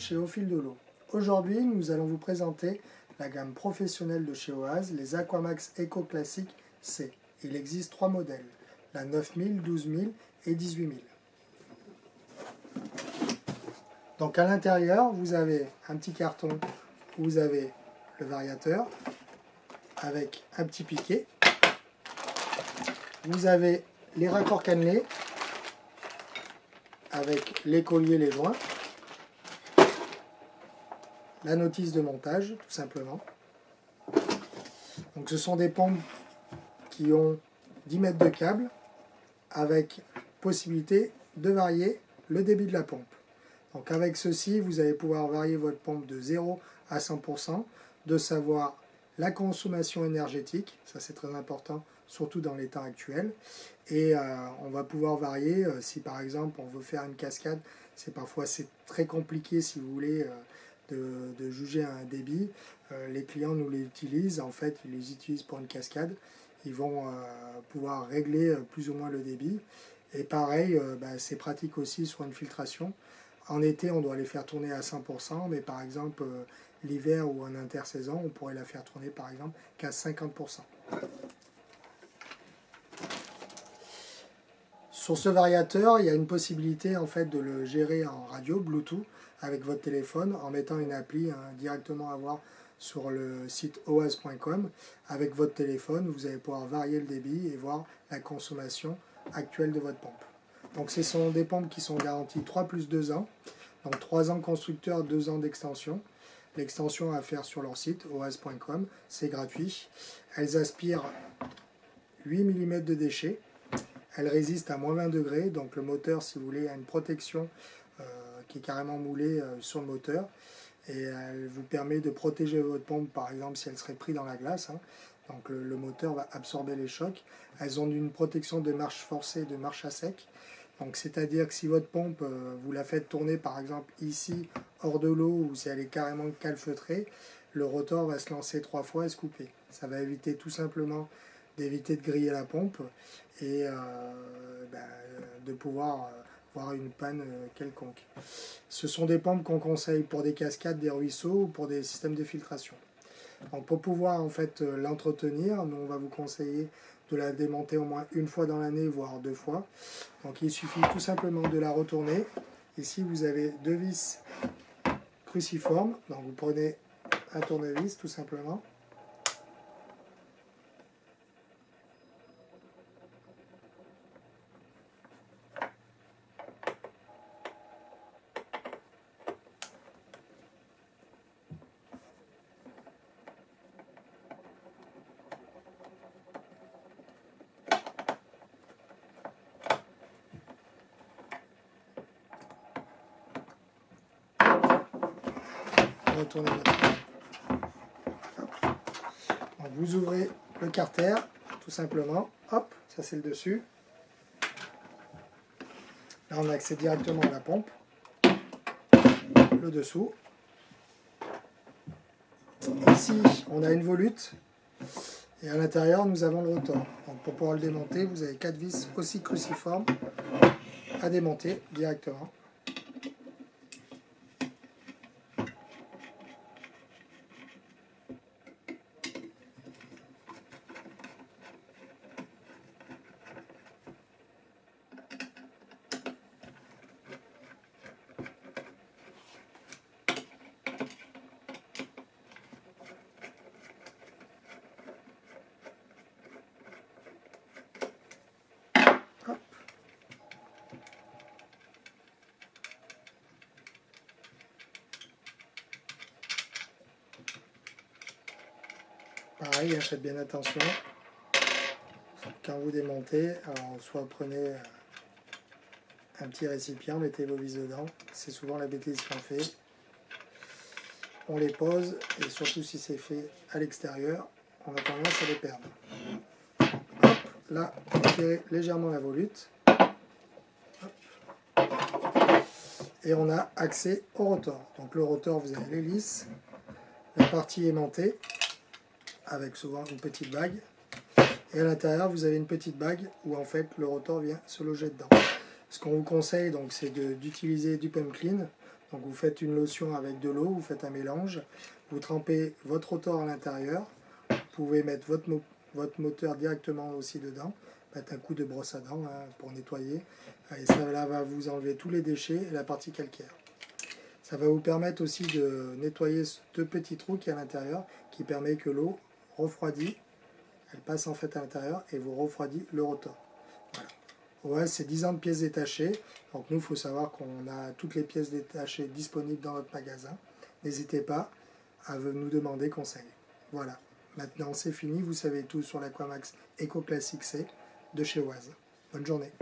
chez Au Fil de l'Eau. Aujourd'hui, nous allons vous présenter la gamme professionnelle de chez OAS, les Aquamax Eco Classic C. Il existe 3 modèles, la 9000, 12000 et 18000. Donc à l'intérieur, vous avez un petit carton où vous avez le variateur avec un petit piquet. Vous avez les raccords cannelés avec les colliers, les joints. La notice de montage, tout simplement. Donc ce sont des pompes qui ont 10 mètres de câble avec possibilité de varier le débit de la pompe. Donc avec ceci, vous allez pouvoir varier votre pompe de 0 à 100%, de savoir la consommation énergétique, ça c'est très important, surtout dans les temps actuels. Et on va pouvoir varier, si par exemple on veut faire une cascade, parfois c'est très compliqué si vous voulez de juger un débit. Les clients nous les utilisent, en fait ils les utilisent pour une cascade, ils vont pouvoir régler plus ou moins le débit. Et pareil, c'est pratique aussi sur une filtration. En été, on doit les faire tourner à 100%, mais par exemple, l'hiver ou en intersaison, on pourrait la faire tourner par exemple qu'à 50%. Sur ce variateur, il y a une possibilité en fait de le gérer en radio, Bluetooth, avec votre téléphone, en mettant une appli directement à voir sur le site oas.com. Avec votre téléphone, vous allez pouvoir varier le débit et voir la consommation actuelle de votre pompe. Donc ce sont des pompes qui sont garanties 3 plus 2 ans. Donc 3 ans constructeur, 2 ans d'extension. L'extension à faire sur leur site, oas.com, c'est gratuit. Elles aspirent 8 mm de déchets. Elles résistent à moins 20 degrés. Donc le moteur, si vous voulez, a une protection qui est carrément moulée sur le moteur. Et elle vous permet de protéger votre pompe, par exemple, si elle serait prise dans la glace. Donc le moteur va absorber les chocs. Elles ont une protection de marche forcée, de marche à sec. Donc c'est-à-dire que si votre pompe, vous la faites tourner par exemple ici, hors de l'eau, ou si elle est carrément calfeutrée, le rotor va se lancer 3 fois et se couper. Ça va éviter tout simplement d'éviter de griller la pompe et de pouvoir voir une panne quelconque. Ce sont des pompes qu'on conseille pour des cascades, des ruisseaux ou pour des systèmes de filtration. Donc pour pouvoir en fait l'entretenir, nous on va vous conseiller de la démonter au moins une fois dans l'année, voire 2 fois. Donc il suffit tout simplement de la retourner. Ici vous avez 2 vis cruciformes. Donc vous prenez un tournevis tout simplement. Retournez donc vous ouvrez le carter tout simplement, hop, ça c'est le dessus. Là on accède directement à la pompe, le dessous. Ici on a une volute et à l'intérieur nous avons le rotor. Donc pour pouvoir le démonter, vous avez 4 vis aussi cruciformes à démonter directement. Hop. Pareil, faites bien attention. Quand vous démontez, alors soit prenez un petit récipient, mettez vos vis dedans. C'est souvent la bêtise qu'on fait. On les pose, et surtout si c'est fait à l'extérieur, on a tendance à les perdre. Hop, là, on tire légèrement la volute. Hop. Et on a accès au rotor. Donc le rotor, vous avez l'hélice, la partie aimantée, avec souvent une petite bague. Et à l'intérieur, vous avez une petite bague où en fait le rotor vient se loger dedans. Ce qu'on vous conseille, donc, c'est d'utiliser du pump clean. Donc vous faites une lotion avec de l'eau, vous faites un mélange, vous trempez votre rotor à l'intérieur, vous pouvez mettre votre moteur directement aussi dedans, mettre un coup de brosse à dents pour nettoyer, et ça là, va vous enlever tous les déchets et la partie calcaire. Ça va vous permettre aussi de nettoyer ce petit trou qui est à l'intérieur, qui permet que l'eau refroidit, elle passe en fait à l'intérieur et vous refroidit le rotor. Voilà. Ouais, c'est 10 ans de pièces détachées. Donc nous, il faut savoir qu'on a toutes les pièces détachées disponibles dans notre magasin. N'hésitez pas à nous demander conseil. Voilà. Maintenant, c'est fini. Vous savez tout sur l'Aquamax Eco Classic C de chez Oise. Bonne journée.